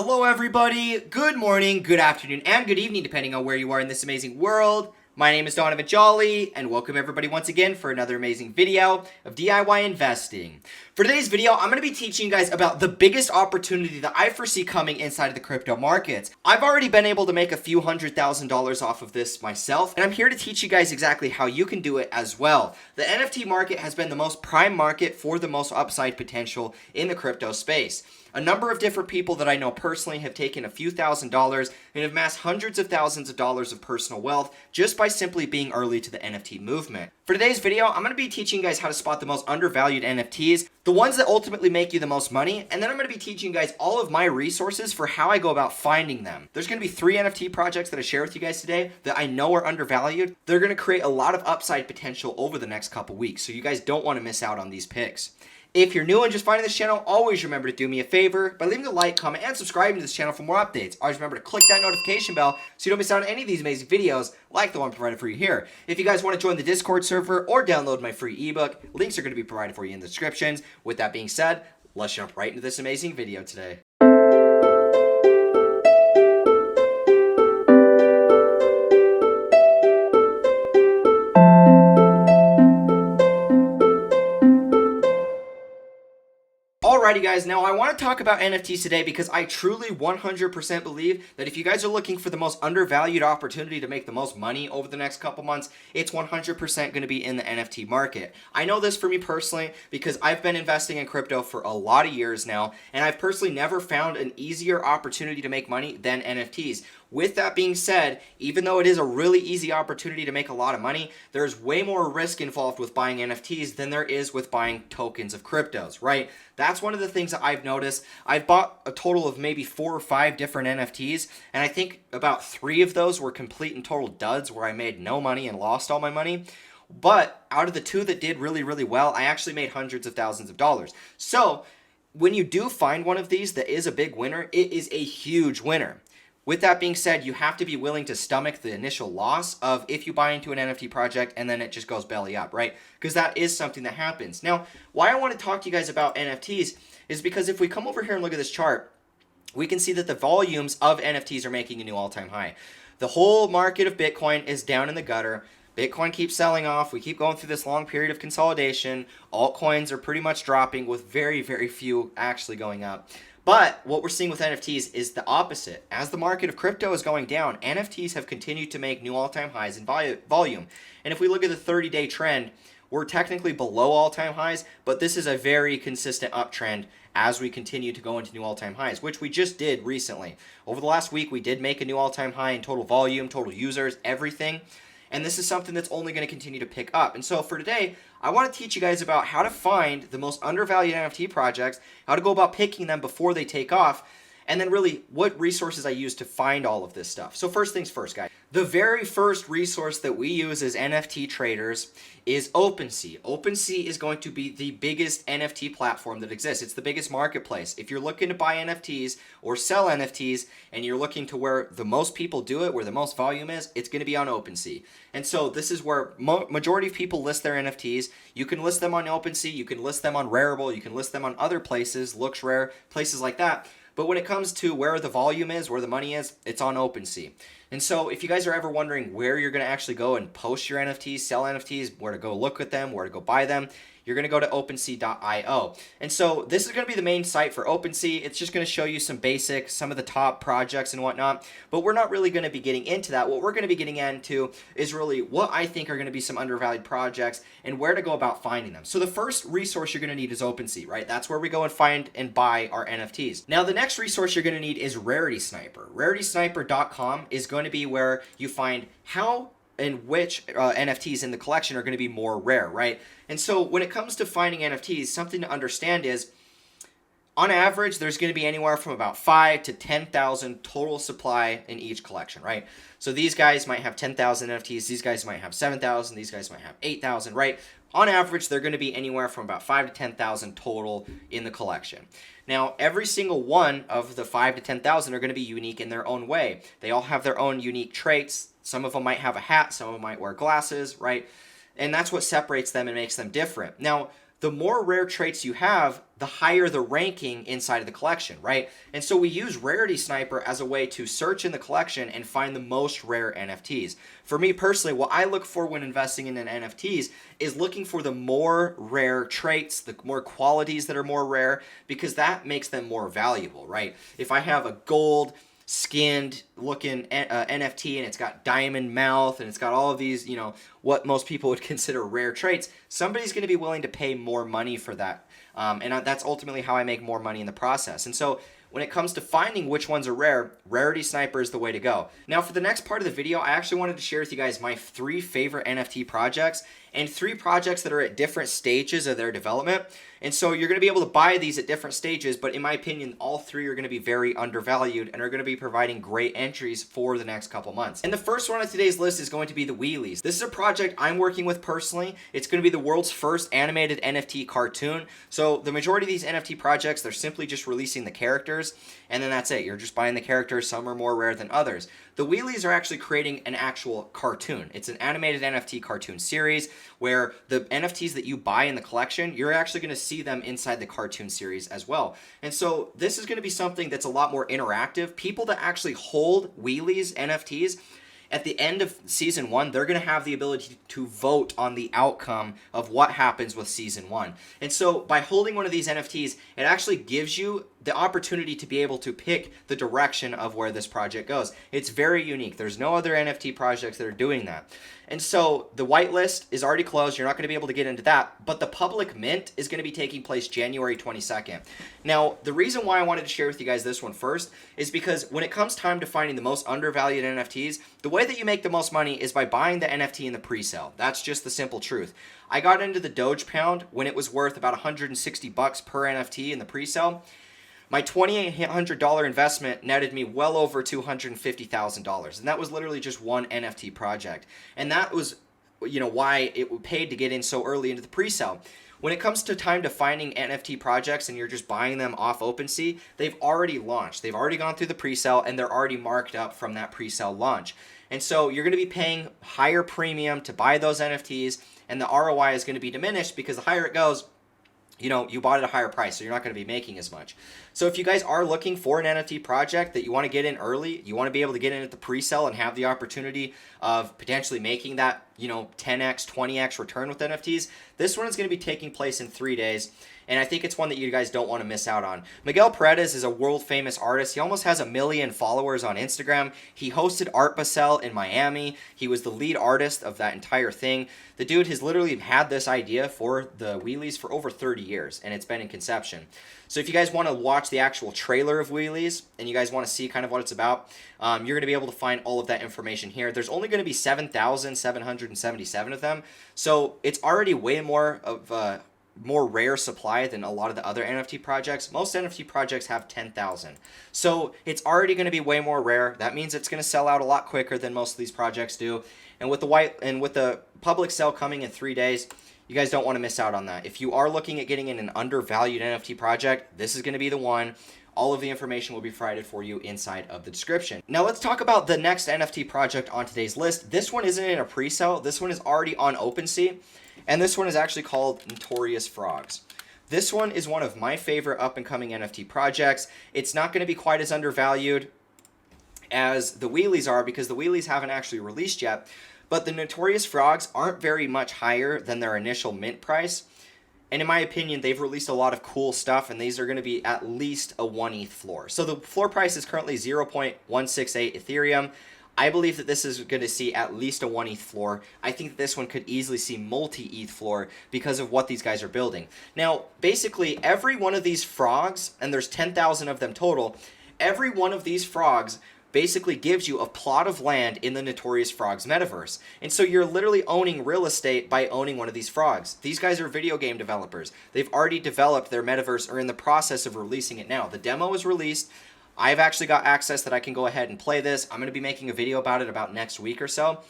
Hello everybody, good morning, good afternoon, and good evening depending on where you are in this amazing world. My name is Donovan Jolly, and welcome everybody once again for another amazing video of DIY investing. For today's video, I'm going to be teaching you guys about the biggest opportunity that I foresee coming inside of the crypto markets. I've already been able to make a few $100,000 off of this myself, and I'm here to teach you guys exactly how you can do it as well. The NFT market has been the most prime market for the most upside potential in the crypto space. A number of different people that I know personally have taken a few $1,000s and have amassed hundreds of thousands of dollars of personal wealth just by simply being early to the NFT movement. For today's video, I'm going to be teaching you guys how to spot the most undervalued NFTs, the ones that ultimately make you the most money, and then I'm going to be teaching you guys all of my resources for how I go about finding them. There's going to be 3 NFT projects that I share with you guys today that I know are undervalued. They're going to create a lot of upside potential over the next couple weeks, so you guys don't want to miss out on these picks. If you're new and just finding this channel, always remember to do me a favor by leaving a like, comment, and subscribing to this channel for more updates. Always remember to click that notification bell so you don't miss out on any of these amazing videos like the one provided for you here. If you guys want to join the Discord server or download my free ebook, links are going to be provided for you in the descriptions. With that being said, let's jump right into this amazing video today. Alrighty guys, now I want to talk about NFTs today because I truly 100% believe that if you guys are looking for the most undervalued opportunity to make the most money over the next couple months, it's 100% going to be in the NFT market. I know this for me personally because I've been investing in crypto for a lot of years now, and I've personally never found an easier opportunity to make money than NFTs. With that being said, even though it is a really easy opportunity to make a lot of money, there's way more risk involved with buying NFTs than there is with buying tokens of cryptos, right? That's one of the things that I've noticed. I've bought a total of maybe 4 or 5 different NFTs, and I think about 3 of those were complete and total duds where I made no money and lost all my money. But out of the 2 that did really, really well, I actually made hundreds of thousands of dollars. So when you do find one of these that is a big winner, it is a huge winner. With that being said, you have to be willing to stomach the initial loss of if you buy into an NFT project and then it just goes belly up, right? Because that is something that happens. Now, why I want to talk to you guys about NFTs is because if we come over here and look at this chart, we can see that the volumes of NFTs are making a new all-time high. The whole market of Bitcoin is down in the gutter. Bitcoin keeps selling off. We keep going through this long period of consolidation. Altcoins are pretty much dropping with very, very few actually going up. But what we're seeing with NFTs is the opposite. As the market of crypto is going down, NFTs have continued to make new all-time highs in volume. And if we look at the 30-day trend, we're technically below all-time highs, but this is a very consistent uptrend as we continue to go into new all-time highs, which we just did recently. Over the last week, we did make a new all-time high in total volume, total users, everything. And this is something that's only going to continue to pick up. And so for today, I want to teach you guys about how to find the most undervalued NFT projects, how to go about picking them before they take off, and then really what resources I use to find all of this stuff. So first things first, guys. The very first resource that we use as NFT traders is OpenSea. OpenSea is going to be the biggest NFT platform that exists. It's the biggest marketplace. If you're looking to buy NFTs or sell NFTs and you're looking to where the most people do it, where the most volume is, it's going to be on OpenSea. And so this is where majority of people list their NFTs. You can list them on OpenSea, you can list them on Rarible, you can list them on other places, LooksRare, places like that. But when it comes to where the volume is, where the money is, it's on OpenSea. And so if you guys are ever wondering where you're going to actually go and post your NFTs, sell NFTs, where to go look at them, where to go buy them, you're going to go to OpenSea.io. And so this is going to be the main site for OpenSea. It's just going to show you some basics, some of the top projects and whatnot. But we're not really going to be getting into that. What we're going to be getting into is really what I think are going to be some undervalued projects and where to go about finding them. So the first resource you're going to need is OpenSea, right? That's where we go and find and buy our NFTs. Now the next resource you're going to need is Rarity Sniper. RaritySniper.com is going to be where you find how and which NFTs in the collection are going to be more rare, right? And so when it comes to finding NFTs, something to understand is, on average, there's going to be anywhere from about 5 to 10,000 total supply in each collection, right? So these guys might have 10,000 NFTs, these guys might have 7,000, these guys might have 8,000, right? On average, they're going to be anywhere from about 5 to 10,000 total in the collection. Now, every single one of the 5 to 10,000 are going to be unique in their own way. They all have their own unique traits. Some of them might have a hat, some of them might wear glasses, right? And that's what separates them and makes them different. Now, the more rare traits you have, the higher the ranking inside of the collection, right? And so we use Rarity Sniper as a way to search in the collection and find the most rare NFTs. For me personally, what I look for when investing in an NFTs is looking for the more rare traits, the more qualities that are more rare, because that makes them more valuable, right? If I have a gold skinned looking NFT and it's got diamond mouth and it's got all of these, what most people would consider rare traits, somebody's going to be willing to pay more money for that. And that's ultimately how I make more money in the process. And so when it comes to finding which ones are rare, Rarity Sniper is the way to go. Now for the next part of the video, I actually wanted to share with you guys my 3 favorite NFT projects and 3 projects that are at different stages of their development. And so you're going to be able to buy these at different stages, but in my opinion, all 3 are going to be very undervalued and are going to be providing great entries for the next couple months. And the first one on today's list is going to be the Wheelies. This is a project I'm working with personally. It's going to be the world's first animated NFT cartoon. So the majority of these NFT projects, they're simply just releasing the characters, and then that's it. You're just buying the characters. Some are more rare than others. The Wheelies are actually creating an actual cartoon. It's an animated NFT cartoon series where the NFTs that you buy in the collection, you're actually going to see them inside the cartoon series as well. And so this is going to be something that's a lot more interactive. People that actually hold Wheelies NFTs, at the end of season 1, they're going to have the ability to vote on the outcome of what happens with season 1. And so by holding one of these NFTs, it actually gives you the opportunity to be able to pick the direction of where this project goes. It's very unique. There's no other NFT projects that are doing that. And so the whitelist is already closed. You're not going to be able to get into that, but the public mint is going to be taking place January 22nd. Now, the reason why I wanted to share with you guys this one first is because when it comes time to finding the most undervalued NFTs, the way that you make the most money is by buying the NFT in the pre-sale. That's just the simple truth. I got into the Doge Pound when it was worth about $160 per NFT in the pre-sale. My $2,800 investment netted me well over $250,000, and that was literally just one NFT project. And that was, why it paid to get in so early into the pre-sale. When it comes to time to finding NFT projects and you're just buying them off OpenSea, they've already launched. They've already gone through the pre-sale, and they're already marked up from that pre-sale launch. And so you're going to be paying higher premium to buy those NFTs, and the ROI is going to be diminished because the higher it goes, you bought at a higher price, so you're not going to be making as much. So if you guys are looking for an NFT project that you want to get in early, you want to be able to get in at the pre-sale and have the opportunity of potentially making that, 10x, 20x return with NFTs, this one is going to be taking place in 3 days. And I think it's one that you guys don't want to miss out on. Miguel Paredes is a world famous artist. He almost has 1 million followers on Instagram. He hosted Art Basel in Miami. He was the lead artist of that entire thing. The dude has literally had this idea for the Wheelies for over 30 years, and it's been in conception. So if you guys want to watch the actual trailer of Wheelies and you guys want to see kind of what it's about, you're going to be able to find all of that information here. There's only going to be 7,777 of them. So it's already way more of a more rare supply than a lot of the other NFT projects. Most NFT projects have 10,000. So it's already going to be way more rare. That means it's going to sell out a lot quicker than most of these projects do. And with the public sale coming in 3 days, you guys don't want to miss out on that. If you are looking at getting in an undervalued NFT project, this is going to be the one. All of the information will be provided for you inside of the description. Now let's talk about the next NFT project on today's list. This one isn't in a pre-sale. This one is already on OpenSea. And this one is actually called Notorious Frogs. This one is one of my favorite up-and-coming NFT projects. It's not going to be quite as undervalued as the Wheelies are because the Wheelies haven't actually released yet. But the Notorious Frogs aren't very much higher than their initial mint price. And in my opinion, they've released a lot of cool stuff, and these are going to be at least a 1 ETH floor. So the floor price is currently 0.168 Ethereum. I believe that this is going to see at least a 1 ETH floor. I think this one could easily see multi-ETH floor because of what these guys are building. Now, basically, every one of these frogs, and there's 10,000 of them total, every one of these frogs basically gives you a plot of land in the Notorious Frogs metaverse. And so you're literally owning real estate by owning one of these frogs. These guys are video game developers. They've already developed their metaverse or in the process of releasing it now. The demo is released. I've actually got access that I can go ahead and play this. I'm going to be making a video about it about next week or so.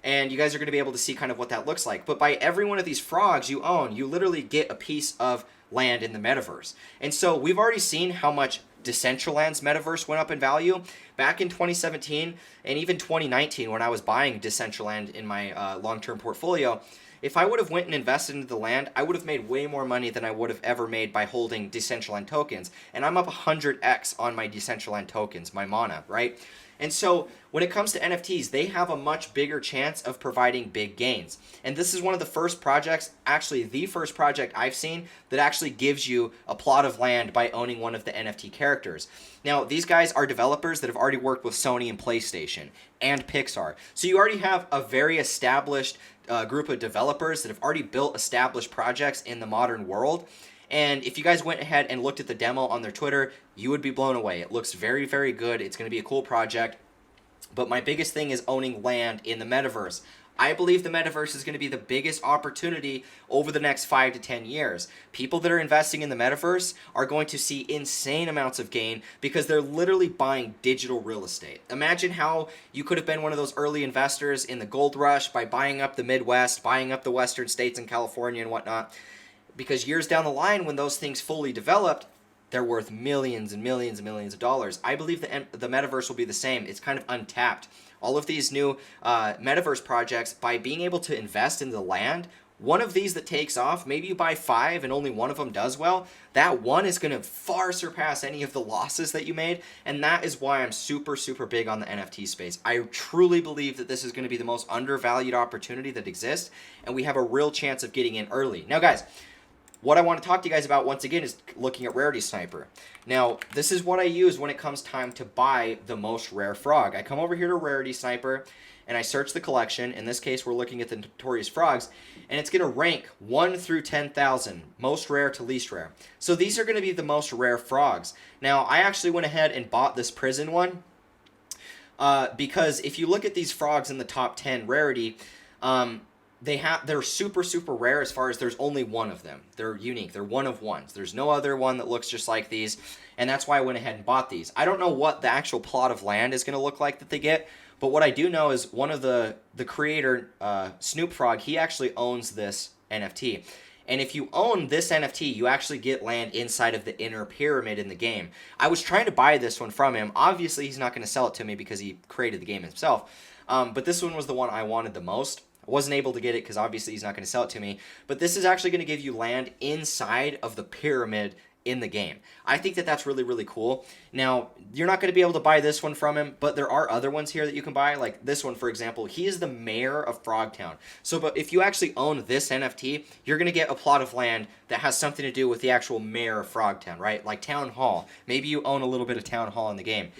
And you guys are going to be able to see kind of what that looks like. But by every one of these frogs you own, you literally get a piece of land in the metaverse. And so we've already seen how much Decentraland's metaverse went up in value. Back in 2017 and even 2019 when I was buying Decentraland in my long-term portfolio, if I would have went and invested into the land, I would have made way more money than I would have ever made by holding Decentraland tokens. And I'm up 100x on my Decentraland tokens, my mana, right? And so when it comes to NFTs, they have a much bigger chance of providing big gains. And this is one of the first projects, actually the first project I've seen that actually gives you a plot of land by owning one of the NFT characters. Now, these guys are developers that have already worked with Sony and PlayStation and Pixar. So you already have a very established group of developers that have already built established projects in the modern world. And if you guys went ahead and looked at the demo on their Twitter, you would be blown away. It looks very, very good. It's going to be a cool project. But my biggest thing is owning land in the metaverse. I believe the metaverse is going to be the biggest opportunity over the next 5 to 10 years. People that are investing in the metaverse are going to see insane amounts of gain because they're literally buying digital real estate. Imagine how you could have been one of those early investors in the gold rush by buying up the Midwest, buying up the western states in California and whatnot. Because years down the line, when those things fully developed, they're worth millions and millions and millions of dollars. I believe the metaverse will be the same. It's kind of untapped. All of these new metaverse projects, by being able to invest in the land, one of these that takes off, maybe you buy 5 and only one of them does well, that one is going to far surpass any of the losses that you made. And that is why I'm super, super big on the NFT space. I truly believe that this is going to be the most undervalued opportunity that exists, and we have a real chance of getting in early. Now, guys, what I want to talk to you guys about once again is looking at Rarity Sniper. Now, this is what I use when it comes time to buy the most rare frog. I come over here to Rarity Sniper and I search the collection. In this case, we're looking at the Notorious Frogs, and it's going to rank 1 through 10,000, most rare to least rare. So these are going to be the most rare frogs. Now, I actually went ahead and bought this prison one because if you look at these frogs in the top 10 rarity, they're super, super rare as far as there's only one of them. They're unique. They're one of ones. There's no other one that looks just like these, and that's why I went ahead and bought these. I don't know what the actual plot of land is going to look like that they get, but what I do know is one of the creator, Snoop Frog, he actually owns this NFT. And if you own this NFT, you actually get land inside of the inner pyramid in the game. I was trying to buy this one from him. Obviously, he's not going to sell it to me because he created the game himself, but this one was the one I wanted the most. I wasn't able to get it because obviously he's not going to sell it to me. But this is actually going to give you land inside of the pyramid in the game. I think that that's really, really cool. Now, you're not going to be able to buy this one from him, but there are other ones here that you can buy. Like this one, for example, he is the mayor of Frogtown. So but if you actually own this NFT, you're going to get a plot of land that has something to do with the actual mayor of Frogtown, right? Like Town Hall. Maybe you own a little bit of Town Hall in the game.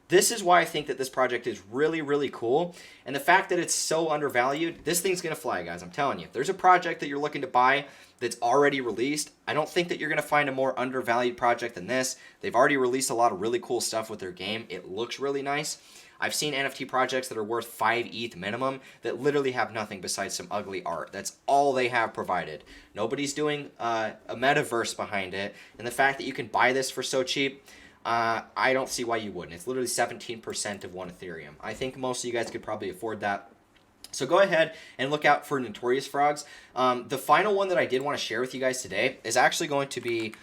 This is why I think that this project is really, really cool. And the fact that it's so undervalued, this thing's going to fly, guys. I'm telling you. If there's a project that you're looking to buy that's already released, I don't think that you're going to find a more undervalued project than this. They've already released a lot of really cool stuff with their game. It looks really nice. I've seen NFT projects that are worth 5 ETH minimum that literally have nothing besides some ugly art. That's all they have provided. Nobody's doing a metaverse behind it. And the fact that you can buy this for so cheap, I don't see why you wouldn't. It's literally 17% of 1 Ethereum. I think most of you guys could probably afford that. So go ahead and look out for Notorious Frogs. The final one that I did want to share with you guys today is actually going to be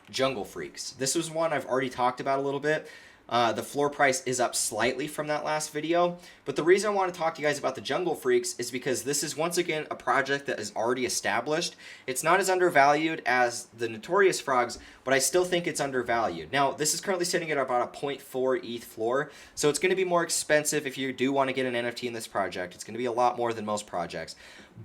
Jungle Freaks. This was one I've already talked about a little bit. The floor price is up slightly from that last video. But the reason I want to talk to you guys about the Jungle Freaks is because this is once again a project that is already established. It's not as undervalued as the Notorious Frogs, but I still think it's undervalued. Now, this is currently sitting at about a 0.4 ETH floor, so it's going to be more expensive if you do want to get an NFT in this project. It's going to be a lot more than most projects.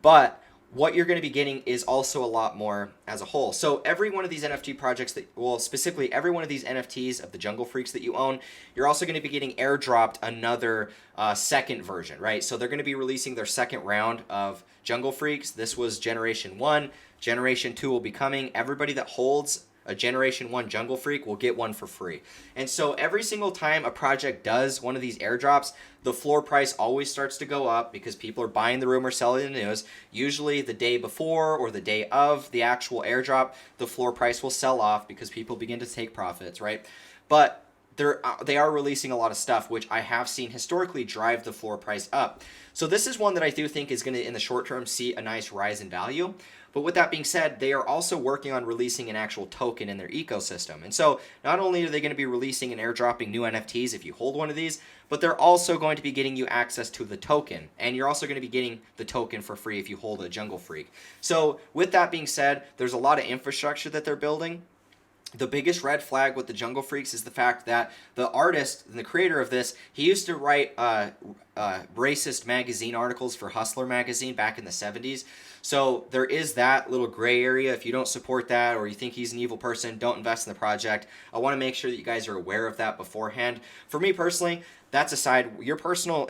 But what you're going to be getting is also a lot more as a whole. So every one of these NFT projects specifically every one of these NFTs of the Jungle Freaks that you own, you're also going to be getting airdropped another second version, right? So they're going to be releasing their second round of Jungle Freaks. This was Generation 1. Generation 2 will be coming. Everybody that holds a Generation 1 Jungle Freak will get one for free. And so every single time a project does one of these airdrops, the floor price always starts to go up because people are buying the rumor, selling the news. Usually the day before or the day of the actual airdrop, the floor price will sell off because people begin to take profits, right? But they are releasing a lot of stuff, which I have seen historically drive the floor price up. So this is one that I do think is going to, in the short term, see a nice rise in value. But with that being said, they are also working on releasing an actual token in their ecosystem. And so not only are they going to be releasing and airdropping new NFTs if you hold one of these, but they're also going to be getting you access to the token. And you're also going to be getting the token for free if you hold a Jungle Freak. So with that being said, there's a lot of infrastructure that they're building. The biggest red flag with the Jungle Freaks is the fact that the artist and the creator of this, he used to write racist magazine articles for Hustler magazine back in the 70s. So there is that little gray area. If you don't support that or you think he's an evil person, don't invest in the project. I want to make sure that you guys are aware of that beforehand. For me personally, that's aside. Your personal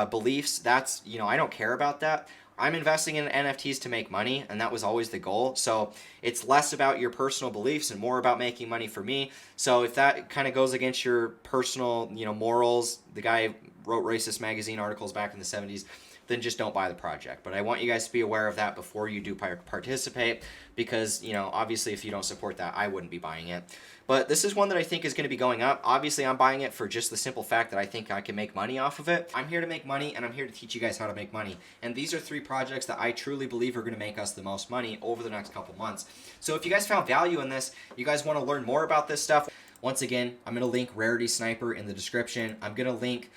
beliefs, that's, I don't care about that. I'm investing in NFTs to make money, and that was always the goal. So it's less about your personal beliefs and more about making money for me. So if that kind of goes against your personal, morals, the guy wrote racist magazine articles back in the 70s, then just don't buy the project. But I want you guys to be aware of that before you do participate, because, obviously if you don't support that, I wouldn't be buying it. But this is one that I think is going to be going up. Obviously, I'm buying it for just the simple fact that I think I can make money off of it. I'm here to make money, and I'm here to teach you guys how to make money. And these are 3 projects that I truly believe are going to make us the most money over the next couple months. So if you guys found value in this, you guys want to learn more about this stuff, once again, I'm going to link Rarity Sniper in the description. I'm going to link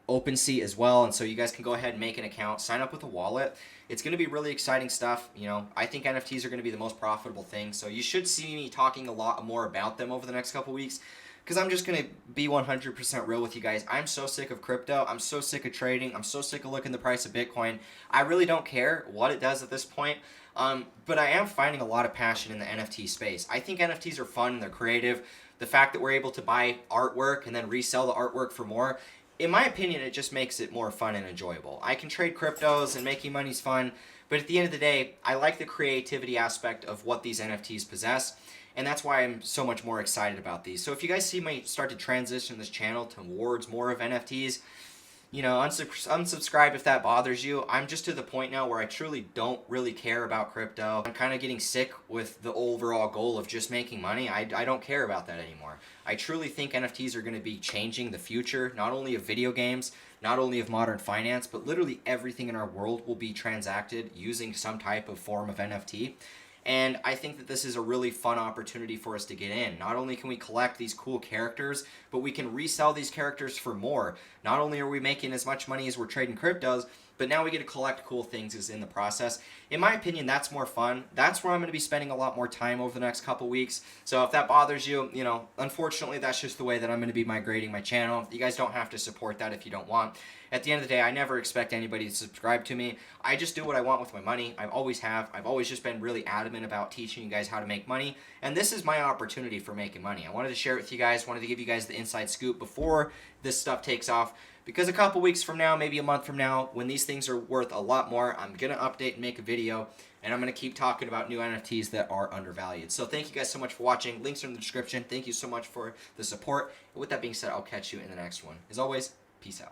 OpenSea as well, and so you guys can go ahead and make an account, sign up with a wallet. It's going to be really exciting stuff. I think NFTs are going to be the most profitable thing, so you should see me talking a lot more about them over the next couple weeks, because I'm just going to be 100% real with you guys. I'm so sick of crypto. I'm so sick of trading. I'm so sick of looking at the price of Bitcoin. I really don't care what it does at this point, but I am finding a lot of passion in the NFT space. I think NFTs are fun and they're creative. The fact that we're able to buy artwork and then resell the artwork for more, in my opinion, it just makes it more fun and enjoyable. I can trade cryptos and making money's fun, but at the end of the day, I like the creativity aspect of what these NFTs possess, and that's why I'm so much more excited about these. So if you guys see me start to transition this channel towards more of NFTs, unsubscribe if that bothers you. I'm just to the point now where I truly don't really care about crypto. I'm kind of getting sick with the overall goal of just making money. I don't care about that anymore. I truly think NFTs are going to be changing the future, not only of video games, not only of modern finance, but literally everything in our world will be transacted using some type of form of NFT. And I think that this is a really fun opportunity for us to get in. Not only can we collect these cool characters, but we can resell these characters for more. Not only are we making as much money as we're trading cryptos, but now we get to collect cool things as in the process. In my opinion, that's more fun. That's where I'm going to be spending a lot more time over the next couple weeks. So if that bothers you, unfortunately, that's just the way that I'm going to be migrating my channel. You guys don't have to support that if you don't want. At the end of the day, I never expect anybody to subscribe to me. I just do what I want with my money. I always have. I've always just been really adamant about teaching you guys how to make money. And this is my opportunity for making money. I wanted to share it with you guys. Wanted to give you guys the inside scoop before this stuff takes off. Because a couple weeks from now, maybe a month from now, when these things are worth a lot more, I'm going to update and make a video. And I'm going to keep talking about new NFTs that are undervalued. So thank you guys so much for watching. Links are in the description. Thank you so much for the support. And with that being said, I'll catch you in the next one. As always, peace out.